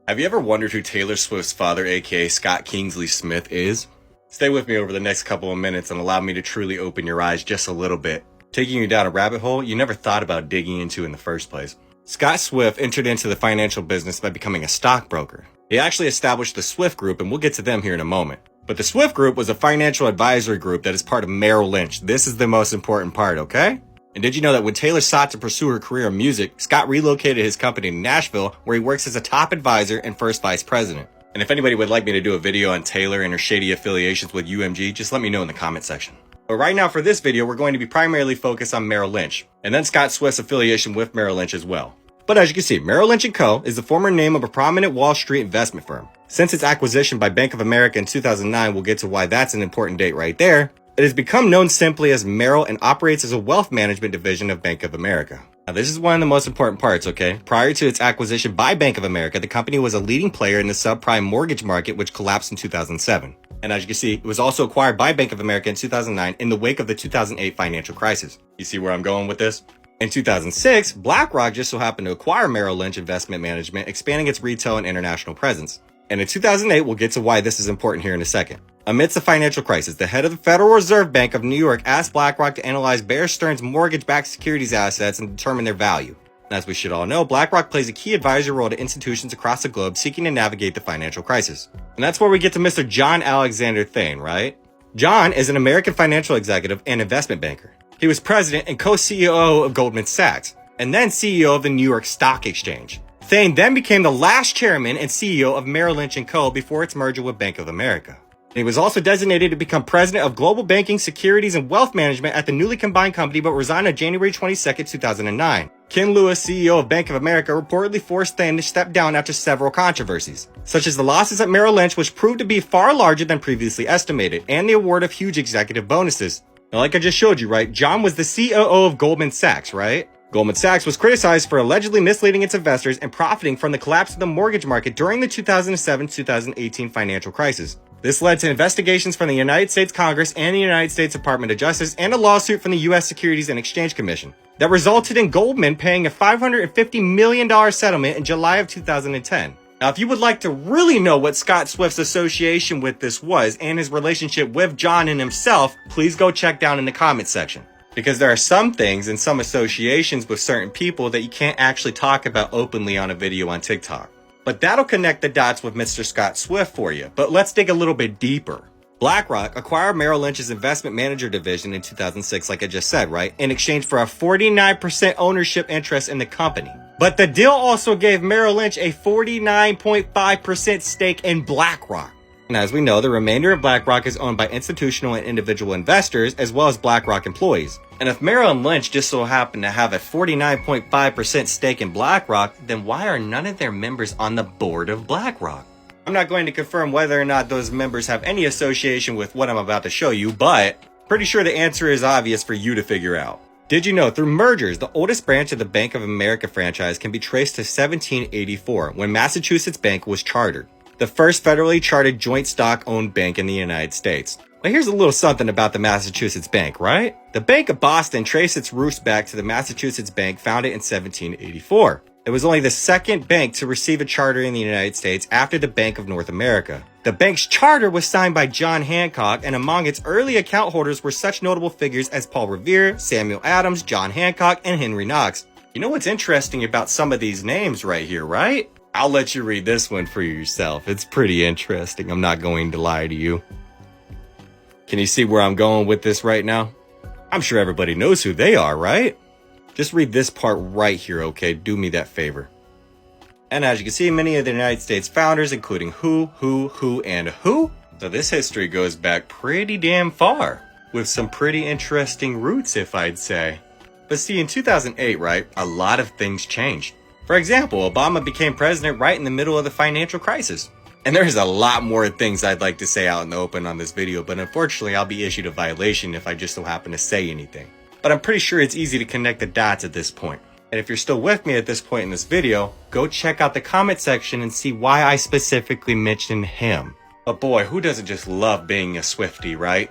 Have you ever wondered who Taylor Swift's father, aka Scott Kingsley Smith, is? Stay with me over the next couple of minutes and allow me to truly open your eyes just a little bit, taking you down a rabbit hole you never thought about digging into in the first place. Scott Swift entered into the financial business by becoming a stockbroker. He actually established the Swift Group, and we'll get to them here in a moment. But the Swift Group was a financial advisory group that is part of Merrill Lynch. This is the most important part, okay? And did you know that when Taylor sought to pursue her career in music, Scott relocated his company to Nashville, where he works as a top advisor and first vice president? And if anybody would like me to do a video on Taylor and her shady affiliations with UMG, just let me know in the comment section. But right now for this video, we're going to be primarily focused on Merrill Lynch, and then Scott Swift's affiliation with Merrill Lynch as well. But as you can see, Merrill Lynch & Co. is the former name of a prominent Wall Street investment firm. Since its acquisition by Bank of America in 2009, we'll get to why that's an important date right there. It has become known simply as Merrill and operates as a wealth management division of Bank of America. Now, this is one of the most important parts, okay? Prior to its acquisition by Bank of America, the company was a leading player in the subprime mortgage market, which collapsed in 2007. And as you can see, it was also acquired by Bank of America in 2009 in the wake of the 2008 financial crisis. You see where I'm going with this? In 2006, BlackRock just so happened to acquire Merrill Lynch Investment Management, expanding its retail and international presence. And in 2008, we'll get to why this is important here in a second. Amidst the financial crisis, the head of the Federal Reserve Bank of New York asked BlackRock to analyze Bear Stearns' mortgage-backed securities assets and determine their value. As we should all know, BlackRock plays a key advisory role to institutions across the globe seeking to navigate the financial crisis. And that's where we get to Mr. John Alexander Thane, right? John is an American financial executive and investment banker. He was president and co-CEO of Goldman Sachs, and then CEO of the New York Stock Exchange. Thane then became the last chairman and CEO of Merrill Lynch & Co. before its merger with Bank of America. He was also designated to become president of global banking, securities, and wealth management at the newly combined company, but resigned on January 22, 2009. Ken Lewis, CEO of Bank of America, reportedly forced Thane to step down after several controversies, such as the losses at Merrill Lynch, which proved to be far larger than previously estimated, and the award of huge executive bonuses. Now, like I just showed you, right, John was the COO of Goldman Sachs, right? Goldman Sachs was criticized for allegedly misleading its investors and profiting from the collapse of the mortgage market during the 2007-2018 financial crisis. This led to investigations from the United States Congress and the United States Department of Justice and a lawsuit from the U.S. Securities and Exchange Commission that resulted in Goldman paying a $550 million settlement in July of 2010. Now, if you would like to really know what Scott Swift's association with this was and his relationship with John and himself, please go check down in the comment section. Because there are some things and some associations with certain people that you can't actually talk about openly on a video on TikTok. But that'll connect the dots with Mr. Scott Swift for you. But let's dig a little bit deeper. BlackRock acquired Merrill Lynch's investment manager division in 2006, like I just said, right? In exchange for a 49% ownership interest in the company. But the deal also gave Merrill Lynch a 49.5% stake in BlackRock. And as we know, the remainder of BlackRock is owned by institutional and individual investors, as well as BlackRock employees. And if Merrill Lynch just so happened to have a 49.5% stake in BlackRock, then why are none of their members on the board of BlackRock? I'm not going to confirm whether or not those members have any association with what I'm about to show you, but pretty sure the answer is obvious for you to figure out. Did you know through mergers, the oldest branch of the Bank of America franchise can be traced to 1784, when Massachusetts Bank was chartered, the first federally chartered joint stock-owned bank in the United States. Now here's a little something about the Massachusetts Bank, right? The Bank of Boston traced its roots back to the Massachusetts Bank founded in 1784. It was only the second bank to receive a charter in the United States after the Bank of North America. The bank's charter was signed by John Hancock, and among its early account holders were such notable figures as Paul Revere, Samuel Adams, John Hancock, and Henry Knox. You know what's interesting about some of these names right here, right? I'll let you read this one for yourself. It's pretty interesting. I'm not going to lie to you. Can you see where I'm going with this right now? I'm sure everybody knows who they are, right? Just read this part right here, okay? Do me that favor. And as you can see, many of the United States founders, including who, and who. So this history goes back pretty damn far, with some pretty interesting roots, if I'd say. But see, in 2008, right, a lot of things changed. For example, Obama became president right in the middle of the financial crisis. And there's a lot more things I'd like to say out in the open on this video, but unfortunately I'll be issued a violation if I just so happen to say anything. But I'm pretty sure it's easy to connect the dots at this point. And if you're still with me at this point in this video, go check out the comment section and see why I specifically mentioned him. But boy, who doesn't just love being a Swiftie, right?